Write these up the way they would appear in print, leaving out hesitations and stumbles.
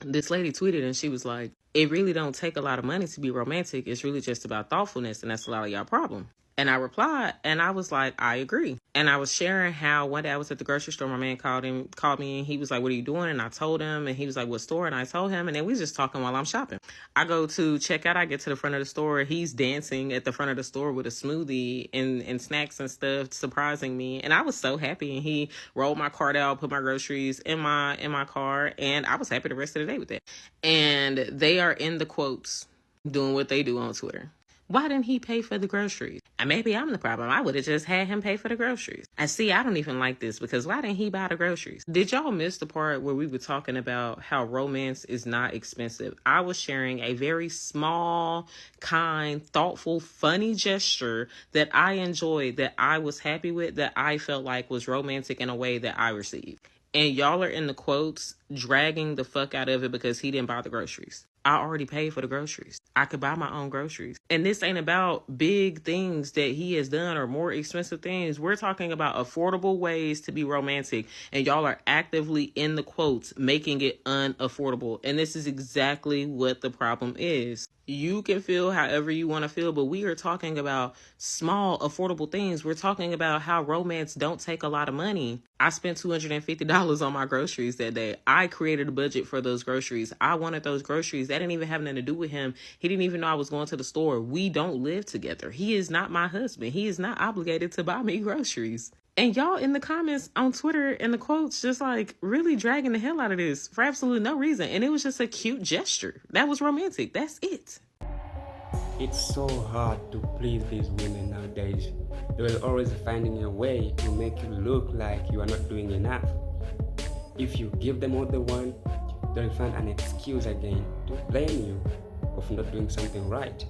this lady tweeted and she was like, it really don't take a lot of money to be romantic. It's really just about thoughtfulness, and that's a lot of y'all problem. And I replied, and I was like, I agree. And I was sharing how one day I was at the grocery store. My man called me, and he was like, what are you doing? And I told him, and he was like, what store? And I told him, and then we just talking while I'm shopping. I go to check out. I get to the front of the store. He's dancing at the front of the store with a smoothie and snacks and stuff, surprising me. And I was so happy. And he rolled my cart out, put my groceries in my car, and I was happy the rest of the day with it. And they are in the quotes doing what they do on Twitter. Why didn't he pay for the groceries? And maybe I'm the problem. I would have just had him pay for the groceries. I see, I don't even like this, because why didn't he buy the groceries? Did y'all miss the part where we were talking about how romance is not expensive? I was sharing a very small, kind, thoughtful, funny gesture that I enjoyed, that I was happy with, that I felt like was romantic in a way that I received. And y'all are in the quotes dragging the fuck out of it because he didn't buy the groceries. I already paid for the groceries. I could buy my own groceries. And this ain't about big things that he has done or more expensive things. We're talking about affordable ways to be romantic. And y'all are actively in the quotes making it unaffordable. And this is exactly what the problem is. You can feel however you want to feel, but we are talking about small, affordable things. We're talking about how romance don't take a lot of money. I spent $250 on my groceries that day. I created a budget for those groceries. I wanted those groceries. That didn't even have nothing to do with him. He didn't even know I was going to the store. We don't live together. He is not my husband. He is not obligated to buy me groceries. And y'all in the comments on Twitter and the quotes just like really dragging the hell out of this for absolutely no reason. And it was just a cute gesture. That was romantic. That's it. It's so hard to please these women nowadays. They're always finding a way to make you look like you are not doing enough. If you give them what they want, they'll find an excuse again to blame you of not doing something right.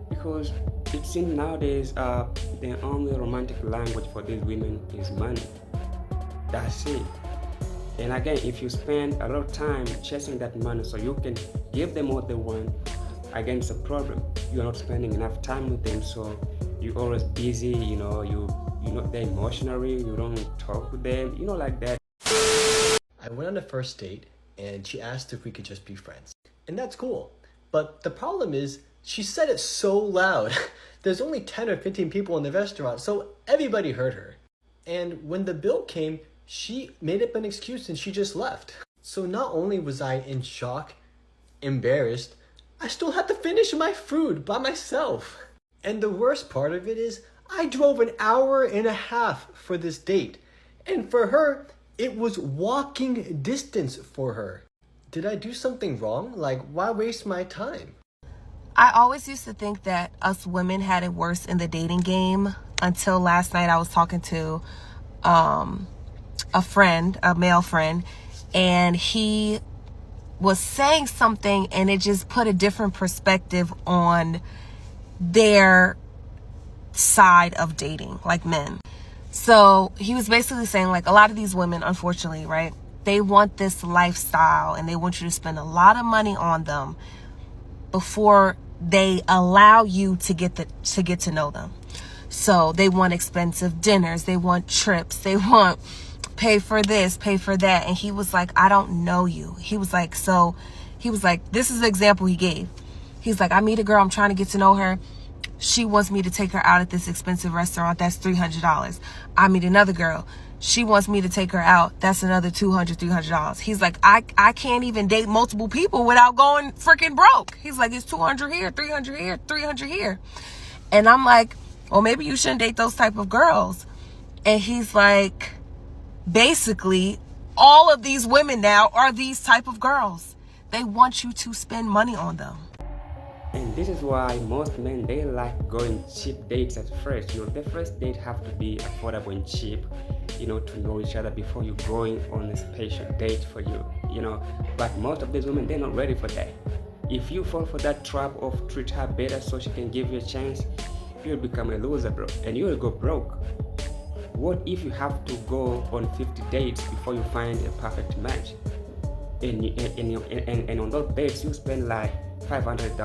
Because it seems nowadays the only romantic language for these women is money. That's it. And again, if you spend a lot of time chasing that money so you can give them what they want, again, it's a problem. You're not spending enough time with them, so you're always busy, you're not there emotionally, you don't talk with them, like that. I went on a first date and she asked if we could just be friends. And that's cool. But the problem is, she said it so loud. There's only 10 or 15 people in the restaurant, so everybody heard her. And when the bill came, she made up an excuse and she just left. So not only was I in shock, embarrassed, I still had to finish my food by myself. And the worst part of it is, I drove an hour and a half for this date. And for her, it was walking distance for her. Did I do something wrong? Like, why waste my time? I always used to think that us women had it worse in the dating game until last night I was talking to a friend, a male friend, and he was saying something and it just put a different perspective on their side of dating, like men. So he was basically saying, like, a lot of these women, unfortunately, right, they want this lifestyle and they want you to spend a lot of money on them before they allow you to get to know them. So they want expensive dinners, they want trips, they want pay for this, pay for that. And he was like, I don't know you. He was like, this is the example he gave. He's like, I meet a girl, I'm trying to get to know her. She wants me to take her out at this expensive restaurant. That's $300. I meet another girl. She wants me to take her out. That's another $300. He's like, I can't even date multiple people without going freaking broke. He's like, it's 200 here, 300 here, 300 here. And I'm like, well, maybe you shouldn't date those type of girls. And he's like, basically, all of these women now are these type of girls. They want you to spend money on them. And this is why most men, they like going cheap dates at first. The first date have to be affordable and cheap, to know each other before you going on a special date for you, But most of these women, they're not ready for that. If you fall for that trap of treat her better so she can give you a chance, you'll become a loser, bro, and you will go broke. What if you have to go on 50 dates before you find a perfect match? And on those dates, you spend like $500,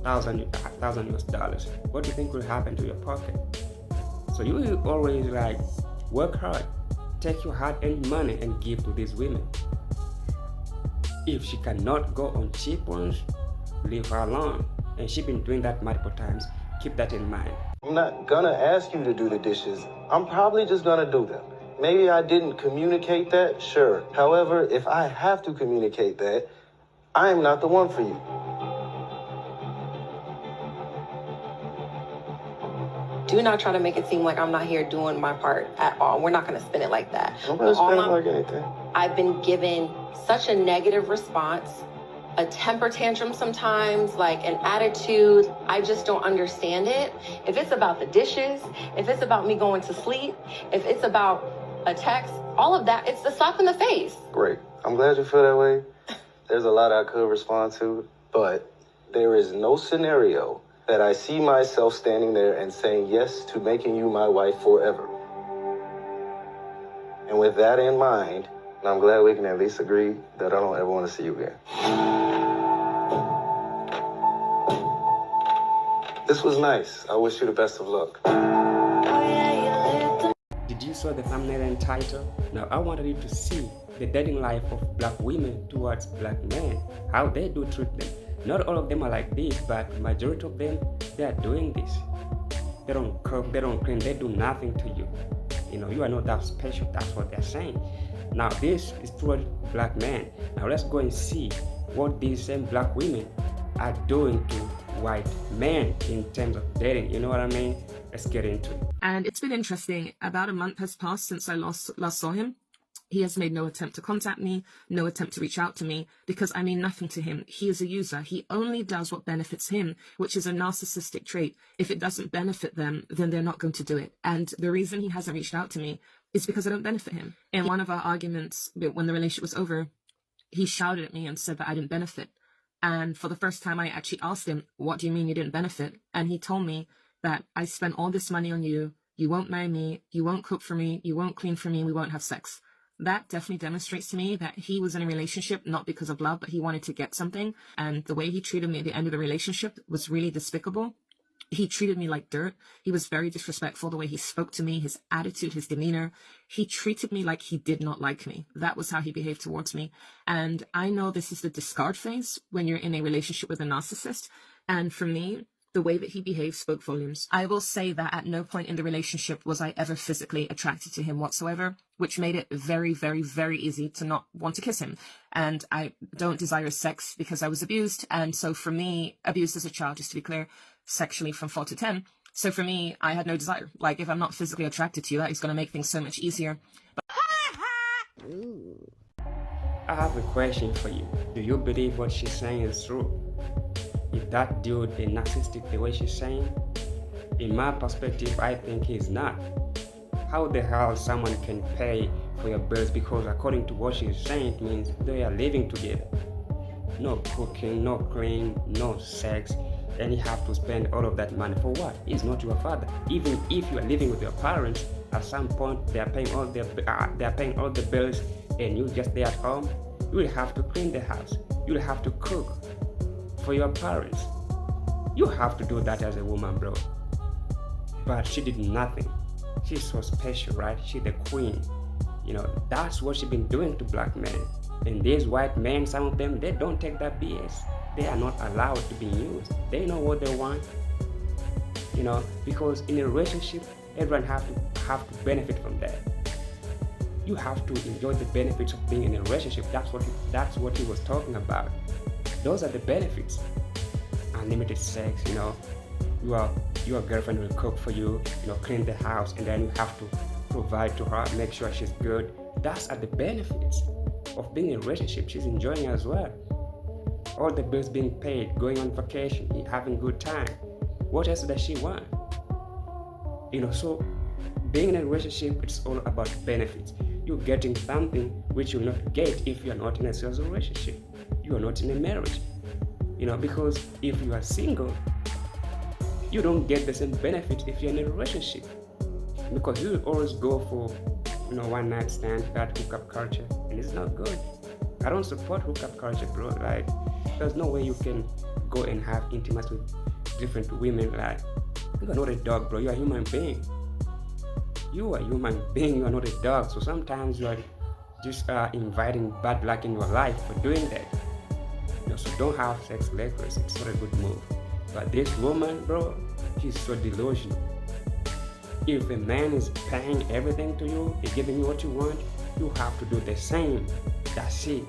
$1,000 US. What do you think will happen to your pocket? So you will always work hard, take your hard-earned money and give to these women. If she cannot go on cheap ones, leave her alone. And she's been doing that multiple times. Keep that in mind. I'm not gonna ask you to do the dishes. I'm probably just gonna do them. Maybe I didn't communicate that, sure. However, if I have to communicate that, I am not the one for you. Do not try to make it seem like I'm not here doing my part at all. We're not going to spin it like that. I'm gonna spin it like anything. I've been given such a negative response, a temper tantrum sometimes, like an attitude. I just don't understand it. If it's about the dishes, if it's about me going to sleep, if it's about a text, all of that, it's a slap in the face. Great. I'm glad you feel that way. There's a lot I could respond to, but there is no scenario that I see myself standing there and saying yes to making you my wife forever. And with that in mind, I'm glad we can at least agree that I don't ever want to see you again. This was nice. I wish you the best of luck. Did you saw the thumbnail and title? Now I wanted you to see the dating life of black women towards black men, how they do treat them. Not all of them are like this, but majority of them, they are doing this. They don't cook, they don't clean, they do nothing to you. You know, you are not that special, that's what they're saying. Now this is toward black men. Now let's go and see what these same black women are doing to white men in terms of dating. You know what I mean? Let's get into it. And it's been interesting. About a month has passed since I last saw him. He has made no attempt to contact me, no attempt to reach out to me, because I mean nothing to him. He is a user. He only does what benefits him, which is a narcissistic trait. If it doesn't benefit them, then they're not going to do it. And the reason he hasn't reached out to me is because I don't benefit him. In one of our arguments, when the relationship was over, he shouted at me and said that I didn't benefit. And for the first time, I actually asked him, what do you mean you didn't benefit? And he told me that I spent all this money on you. You won't marry me. You won't cook for me. You won't clean for me. We won't have sex. That definitely demonstrates to me that he was in a relationship, not because of love, but he wanted to get something. And the way he treated me at the end of the relationship was really despicable. He treated me like dirt. He was very disrespectful, the way he spoke to me, his attitude, his demeanor. He treated me like he did not like me. That was how he behaved towards me. And I know this is the discard phase when you're in a relationship with a narcissist. And for me, the way that he behaved spoke volumes. I will say that at no point in the relationship was I ever physically attracted to him whatsoever, which made it very, very, very easy to not want to kiss him. And I don't desire sex because I was abused. And so for me, abused as a child, just to be clear, sexually from 4 to 10. So for me, I had no desire. Like, if I'm not physically attracted to you, that is going to make things so much easier. I have a question for you. Do you believe what she's saying is true? Is that dude a narcissistic the way she's saying? In my perspective, I think he's not. How the hell someone can pay for your bills because according to what she's saying, it means they are living together. No cooking, no cleaning, no sex, and you have to spend all of that money for what? He's not your father. Even if you are living with your parents, at some point they are paying all the bills and you just stay at home. You will have to clean the house. You will have to cook for your parents. You have to do that as a woman, bro. But she did nothing. She's so special, right? She's the queen. You know, that's what she's been doing to black men. And these white men, some of them, they don't take that BS. They are not allowed to be used. They know what they want. You know, because in a relationship, everyone have to benefit from that. You have to enjoy the benefits of being in a relationship. That's what he was talking about. Those are the benefits. Unlimited sex, you know, your girlfriend will cook for you, you know, clean the house, and then you have to provide to her, make sure she's good. Those are the benefits of being in a relationship. She's enjoying as well. All the bills being paid, going on vacation, having good time. What else does she want? You know, so being in a relationship, it's all about benefits. You're getting something which you'll not get if you're not in a serious relationship. You are not in a marriage. You know, because if you are single, you don't get the same benefit if you're in a relationship. Because you will always go for, you know, one night stand, that hookup culture, and it's not good. I don't support hookup culture, bro. Like, there's no way you can go and have intimacy with different women. Like, you are not a dog, bro. You are a human being. You are a human being. You are not a dog. So sometimes you are just inviting bad luck in your life for doing that. So don't have sex reckless. It's not a good move. But this woman, bro, she's so delusional. If a man is paying everything to you, he's giving you what you want, you have to do the same. That's it.